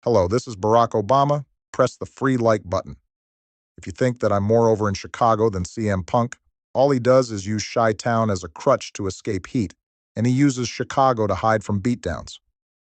Hello, this is Barack Obama. Press the free like button. If you think that I'm more over in Chicago than CM Punk, all he does is use Chi-Town as a crutch to escape heat, and he uses Chicago to hide from beatdowns.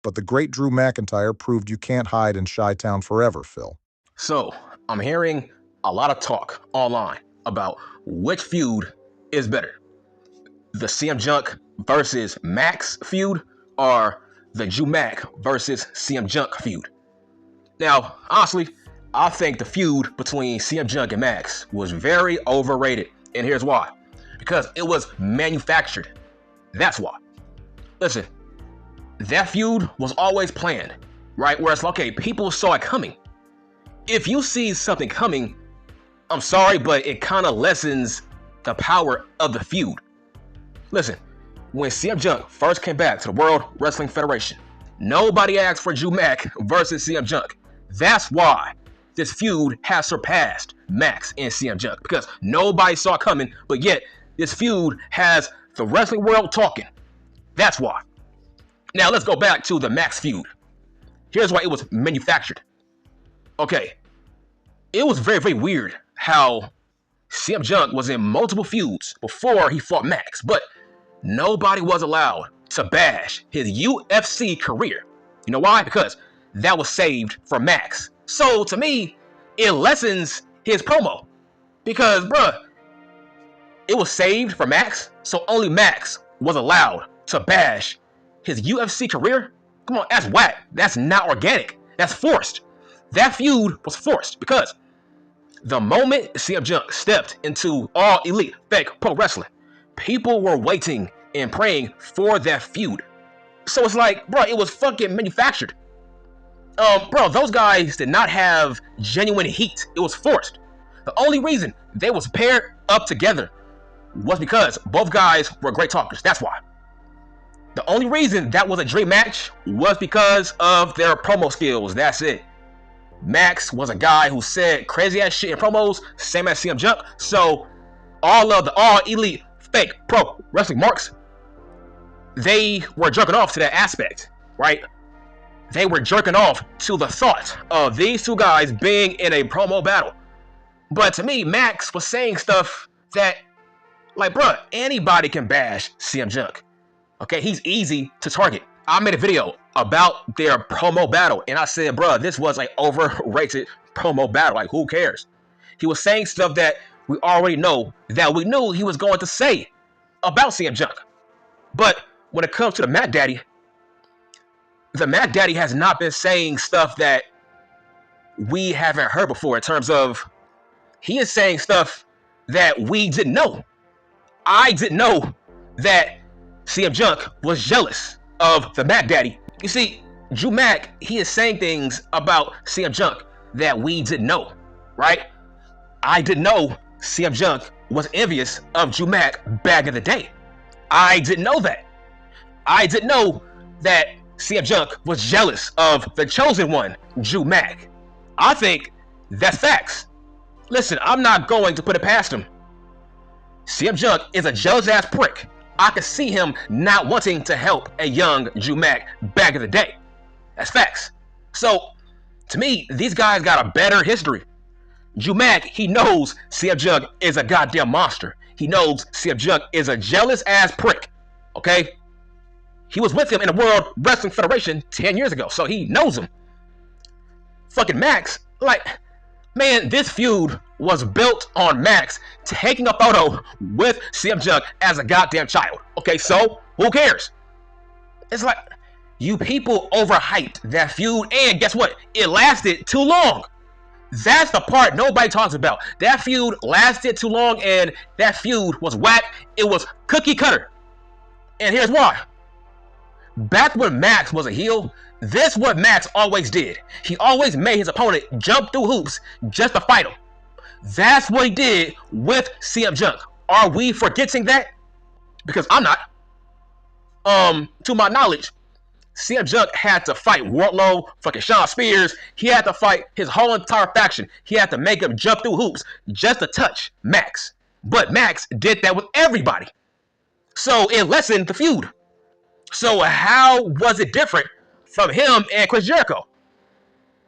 But the great Drew McIntyre proved you can't hide in Chi-Town forever, Phil. So, I'm hearing a lot of talk online about which feud is better. The CM Junk versus Max feud or the Drew Mac versus CM Junk feud. Now, honestly, I think the feud between CM Junk and Max was very overrated, and here's why. Because it was manufactured. That's why. Listen, that feud was always planned, right? Where it's like, okay, people saw it coming. If you see something coming, I'm sorry, but it kind of lessens the power of the feud. Listen, when CM Junk first came back to the World Wrestling Federation, nobody asked for Drew Mac versus CM Junk. That's why this feud has surpassed Max and CM Junk, because nobody saw it coming, but yet this feud has the wrestling world talking. That's why. Now let's go back to the Max feud. Here's why it was manufactured. Okay, it was very, very weird how CM Junk was in multiple feuds before he fought Max, but nobody was allowed to bash his UFC career. You know why? Because that was saved for Max. So to me, it lessens his promo. Because, bruh, it was saved for Max, so only Max was allowed to bash his UFC career? Come on, that's whack. That's not organic. That's forced. That feud was forced because the moment CM Junk stepped into All Elite Fake Pro Wrestling, people were waiting and praying for that feud. So it's like, bro, it was fucking manufactured. Bro, those guys did not have genuine heat. It was forced. The only reason they was paired up together was because both guys were great talkers. That's why. The only reason that was a dream match was because of their promo skills. That's it. Max was a guy who said crazy ass shit in promos, same as CM Junk. So all of the All Elite Fake Pro Wrestling marks, they were jerking off to that aspect, right? They were jerking off to the thought of these two guys being in a promo battle. But to me, Max was saying stuff that, like, bruh, anybody can bash CM Junk. Okay, he's easy to target. I made a video about their promo battle, and I said, bruh, this was an overrated promo battle. Like, who cares? He was saying stuff that we already know that we knew he was going to say about CM Junk. But when it comes to the Mac Daddy has not been saying stuff that we haven't heard before in terms of he is saying stuff that we didn't know. I didn't know that CM Junk was jealous of the Mac Daddy. You see, Drew Mac, he is saying things about CM Junk that we didn't know, right? I didn't know CM Junk was envious of Drew Mac back in the day. I didn't know that. I didn't know that CM Junk was jealous of the chosen one, Drew Mac. I think that's facts. Listen, I'm not going to put it past him. CM Junk is a jealous ass prick. I could see him not wanting to help a young Drew Mac back in the day. That's facts. So, to me, these guys got a better history. Drew Mac, he knows CM Junk is a goddamn monster. He knows CM Junk is a jealous ass prick. Okay? He was with him in the World Wrestling Federation 10 years ago, so he knows him. Fucking Max, like, man, this feud was built on Max taking a photo with CM Junk as a goddamn child. Okay, so who cares? It's like, you people overhyped that feud, and guess what? It lasted too long. That's the part nobody talks about. That feud lasted too long, and that feud was whack. It was cookie cutter. And here's why. Back when Max was a heel, this is what Max always did. He always made his opponent jump through hoops just to fight him. That's what he did with CM Junk. Are we forgetting that? Because I'm not. To my knowledge, CM Junk had to fight Wardlow, fucking Shawn Spears. He had to fight his whole entire faction. He had to make him jump through hoops just to touch Max. But Max did that with everybody. So it lessened the feud. So how was it different from him and Chris Jericho?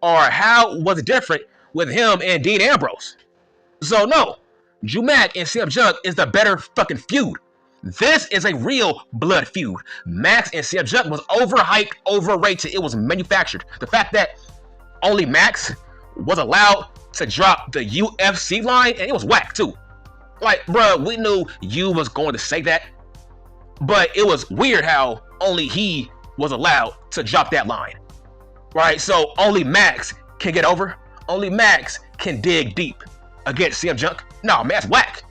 or how was it different with him and Dean Ambrose? So no, Drew Mac and CM Punk is the better fucking feud. This is a real blood feud. Max and CM Punk was overhyped, overrated. It was manufactured. The fact that only Max was allowed to drop the UFC line, and it was whack too. Like, bruh, we knew you was going to say that, but it was weird how only he was allowed to drop that line, right? So only Max can get over. Only Max can dig deep against CM Punk. No, man, that's whack.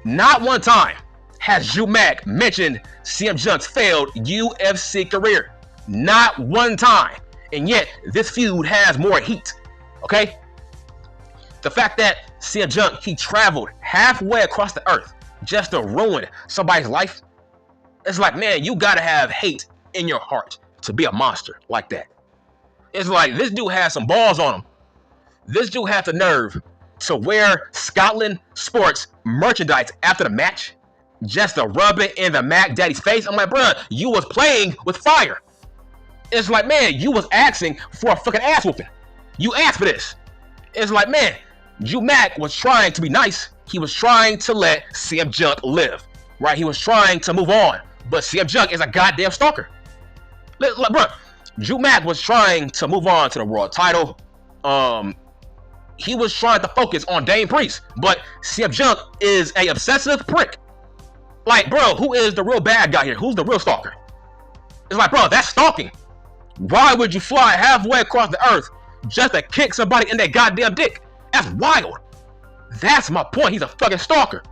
Not one time has Drew Mac mentioned CM Punk's failed UFC career. Not one time. And yet, this feud has more heat, okay? The fact that CM Punk, he traveled halfway across the earth just to ruin somebody's life, it's like, man, you gotta have hate in your heart to be a monster like that. It's like, this dude has some balls on him. This dude had the nerve to wear Scotland Sports merchandise after the match just to rub it in the Mac Daddy's face. I'm like, bruh, you was playing with fire. It's like, man, you was asking for a fucking ass whooping. You asked for this. It's like, man, Drew Mac was trying to be nice. He was trying to let CM Punk live, right? He was trying to move on. But CM Punk is a goddamn stalker. Like, bro, Drew Mac was trying to move on to the world title. He was trying to focus on Dame Priest, but CM Punk is a obsessive prick. Like, bro, who is the real bad guy here? Who's the real stalker? It's like, bro, that's stalking. Why would you fly halfway across the earth just to kick somebody in their goddamn dick? That's wild. That's my point. He's a fucking stalker.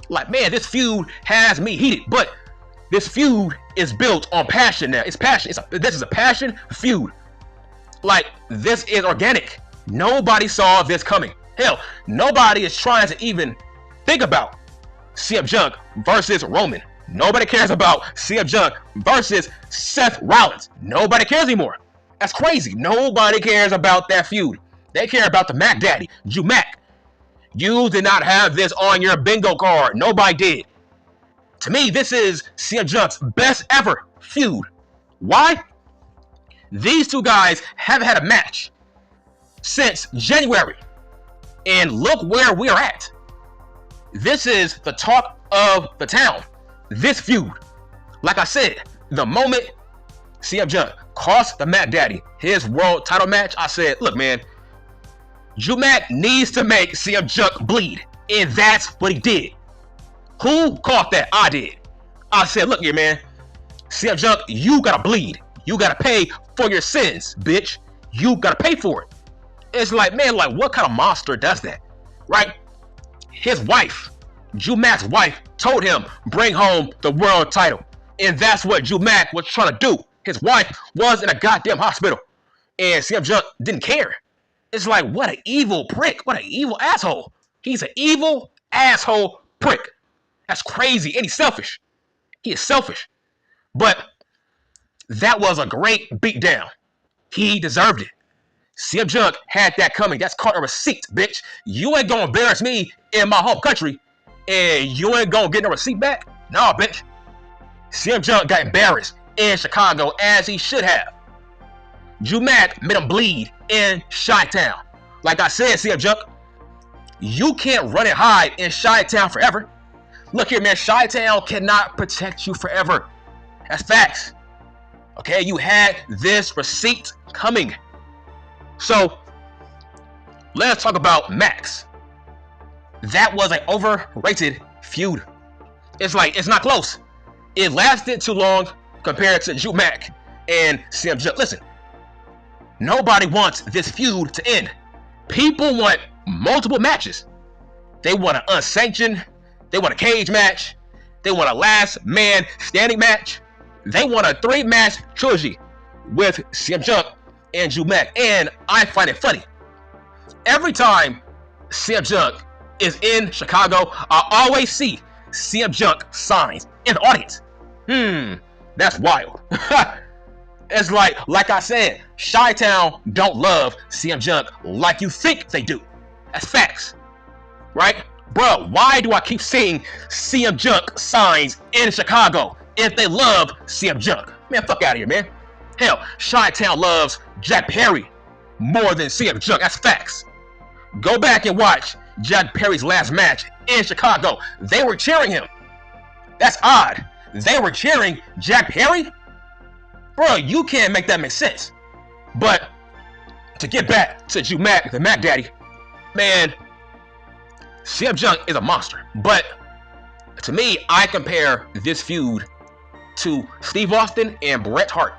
Like, man, this feud has me heated, but this feud is built on passion now. It's passion. This is a passion feud. Like, this is organic. Nobody saw this coming. Hell, nobody is trying to even think about CM Punk versus Roman. Nobody cares about CM Punk versus Seth Rollins. Nobody cares anymore. That's crazy. Nobody cares about that feud. They care about the Mac Daddy, Drew Mac. You did not have this on your bingo card. Nobody did. To me, this is CM Punk's best ever feud. Why? These two guys haven't had a match since January. And look where we are at. This is the talk of the town. This feud. Like I said, the moment CM Punk cost the Mac Daddy his world title match, I said, look, man, Drew Mac needs to make CM Punk bleed. And that's what he did. Who caught that? I did. I said, look here, man. CM Punk, you gotta bleed. You gotta pay for your sins, bitch. You gotta pay for it. It's like, man, like, what kind of monster does that? Right? His wife, Drew Mac's wife, told him, bring home the world title. And that's what Drew Mac was trying to do. His wife was in a goddamn hospital. And CM Punk didn't care. It's like, what an evil prick. What an evil asshole. He's an evil asshole prick. That's crazy. And he's selfish. He is selfish. But that was a great beatdown. He deserved it. CM Punk had that coming. That's called a receipt, bitch. You ain't gonna embarrass me in my home country, and you ain't gonna get no receipt back? Nah, bitch. CM Punk got embarrassed in Chicago, as he should have. Drew Mac made him bleed in Chi-Town. Like I said, CM Punk, you can't run and hide in Chi-Town forever. Look here, man. Chi-Town cannot protect you forever. That's facts. Okay, you had this receipt coming. So, let's talk about Max. That was an overrated feud. It's like, it's not close. It lasted too long compared to Drew Mac and CM Punk. Listen, nobody wants this feud to end. People want multiple matches. They want an unsanctioned, they want a cage match, they want a last man standing match, they want a 3-match trilogy with CM Punk and Drew Mac. And I find it funny. Every time CM Punk is in Chicago, I always see CM Punk signs in the audience. That's wild. It's like I said, Chi-Town don't love CM Punk like you think they do. That's facts. Right? Bro, why do I keep seeing CM Punk signs in Chicago if they love CM Punk? Man, fuck out of here, man. Hell, Chi-Town loves Jack Perry. more than CM Punk. That's facts. Go back and watch Jack Perry's last match in Chicago. They were cheering him. That's odd. They were cheering Jack Perry? Bro, you can't make that make sense. But to get back to Drew Mac, the Mac Daddy, man, CM Punk is a monster. But to me, I compare this feud to Steve Austin and Bret Hart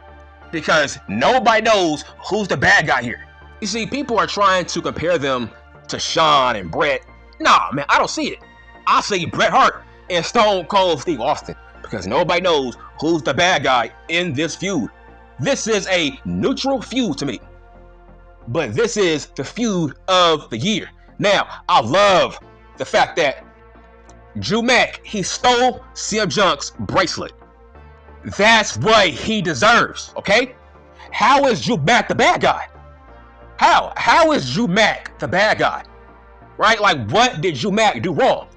because nobody knows who's the bad guy here. You see, people are trying to compare them to Shawn and Bret. Nah, man, I don't see it. I see Bret Hart and Stone Cold Steve Austin because nobody knows who's the bad guy in this feud. This is a neutral feud to me, but this is the feud of the year. Now, I love the fact that Drew Mac, he stole CM Punk's bracelet. That's what he deserves, okay? How is Drew Mac the bad guy? How is Drew Mac the bad guy? Right? Like, what did Drew Mac do wrong?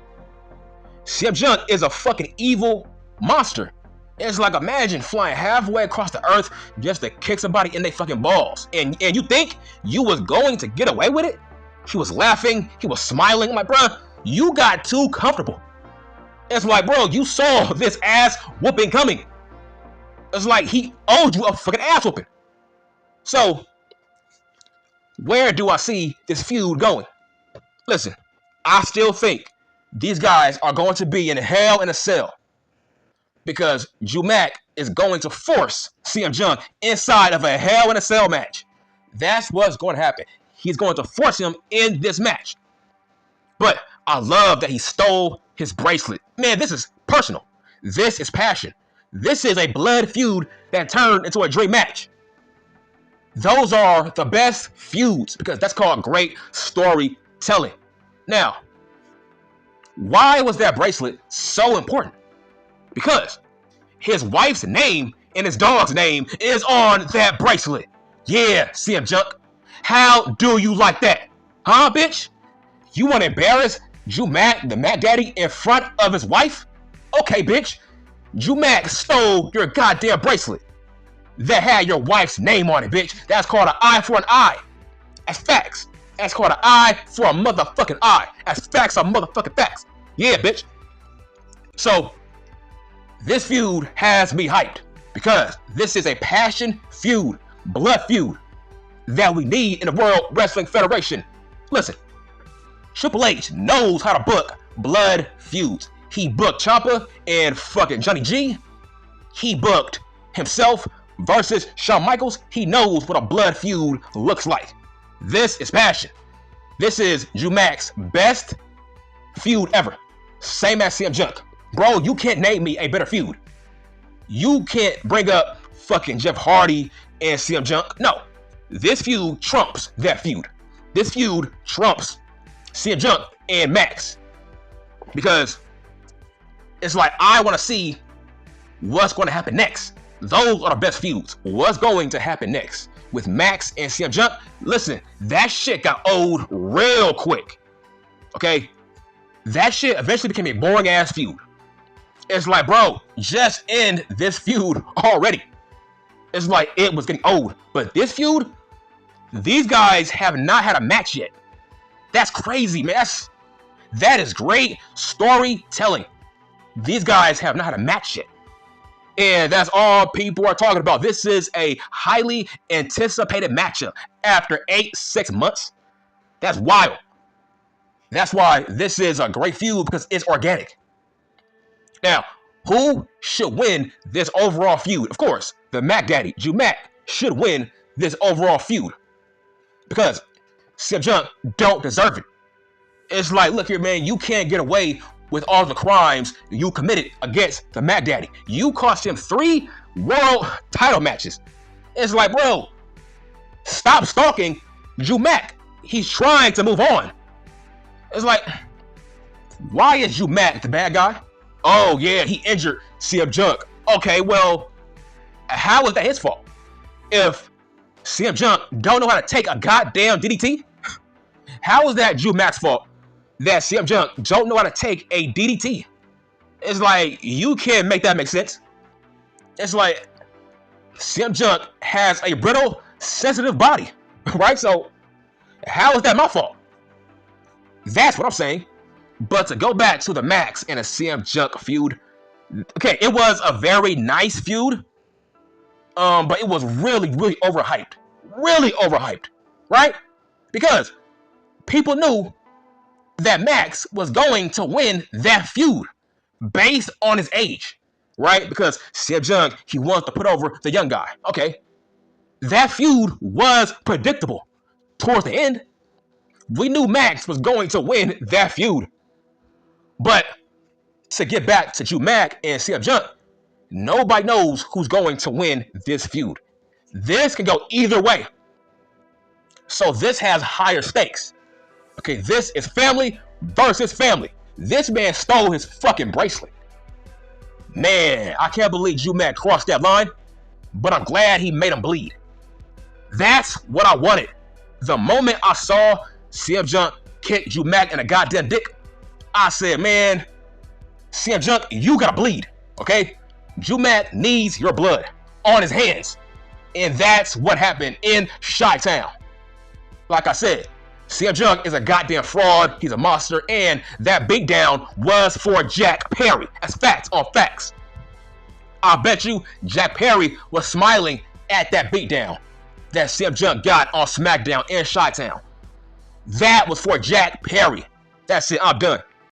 CM Punk is a fucking evil monster. It's like, imagine flying halfway across the earth just to kick somebody in their fucking balls. And you think you was going to get away with it? He was laughing. He was smiling. I'm like, bro, you got too comfortable. It's like, bro, you saw this ass whooping coming. It's like he owed you a fucking ass whooping. So, where do I see this feud going? Listen, I still think these guys are going to be in hell in a cell because Drew Mac is going to force CM Punk inside of a hell in a cell match. That's what's going to happen. He's going to force him in this match. But I love that he stole his bracelet. Man, this is personal. This is passion. This is a blood feud that turned into a dream match. Those are the best feuds because that's called great storytelling. Now, why was that bracelet so important? Because his wife's name and his dog's name is on that bracelet. Yeah, CM Punk. How do you like that? Huh, bitch? You want to embarrass Drew Mac, the Mac Daddy, in front of his wife? Okay, bitch. Drew Mac stole your goddamn bracelet that had your wife's name on it, bitch. That's called an eye for an eye. That's facts. That's called an eye for a motherfucking eye. That's facts are motherfucking facts. Yeah, bitch. So, this feud has me hyped because this is a passion feud, blood feud that we need in the World Wrestling Federation. Listen, Triple H knows how to book blood feuds. He booked Ciampa and fucking Johnny G. He booked himself versus Shawn Michaels. He knows what a blood feud looks like. This is passion. This is Drew Mac's best feud ever. Same as CM Punk. Bro, you can't name me a better feud. You can't bring up fucking Jeff Hardy and CM Punk. No. This feud trumps that feud. This feud trumps CM Punk and Max. Because it's like, I want to see what's going to happen next. Those are the best feuds. What's going to happen next with Max and CM Punk? Listen, that shit got old real quick. Okay? That shit eventually became a boring ass feud. It's like, bro, just end this feud already. It's like it was getting old. But this feud, these guys have not had a match yet. That's crazy, man. That is great storytelling. These guys have not had a match yet. And that's all people are talking about. This is a highly anticipated matchup after 6 months. That's wild. That's why this is a great feud because it's organic. Now, who should win this overall feud? Of course, the Mac Daddy, Drew Mac, should win this overall feud because CM Punk don't deserve it. It's like, look here, man, you can't get away with all the crimes you committed against the Mac Daddy. You cost him 3 world title matches. It's like, bro, stop stalking Drew Mac. He's trying to move on. It's like, why is Drew Mac the bad guy? Oh, yeah, he injured CM Punk. Okay, well, how is that his fault? If CM Punk don't know how to take a goddamn DDT, how is that Drew Mac's fault that CM Punk don't know how to take a DDT? It's like, you can't make that make sense. It's like, CM Punk has a brittle, sensitive body. right? So how is that my fault? That's what I'm saying. But to go back to the Max and a CM Punk feud, okay, it was a very nice feud, but it was really, really overhyped. Really overhyped, right? Because people knew that Max was going to win that feud based on his age, right? Because CM Punk, he wants to put over the young guy. Okay, that feud was predictable. Towards the end, we knew Max was going to win that feud. But to get back to Drew Mac and CM Punk, nobody knows who's going to win this feud. This can go either way. So this has higher stakes. Okay, this is family versus family. This man stole his fucking bracelet. Man, I can't believe Drew Mac crossed that line, but I'm glad he made him bleed. That's what I wanted. The moment I saw CM Punk kick Drew Mac in a goddamn dick, I said, man, CM Punk, you gotta bleed, okay? Drew Mac needs your blood on his hands. And that's what happened in Chi-Town. Like I said, CM Punk is a goddamn fraud. He's a monster. And that beatdown was for Jack Perry. That's facts on facts. I bet you Jack Perry was smiling at that beatdown that CM Punk got on SmackDown in Chi-Town. That was for Jack Perry. That's it. I'm done.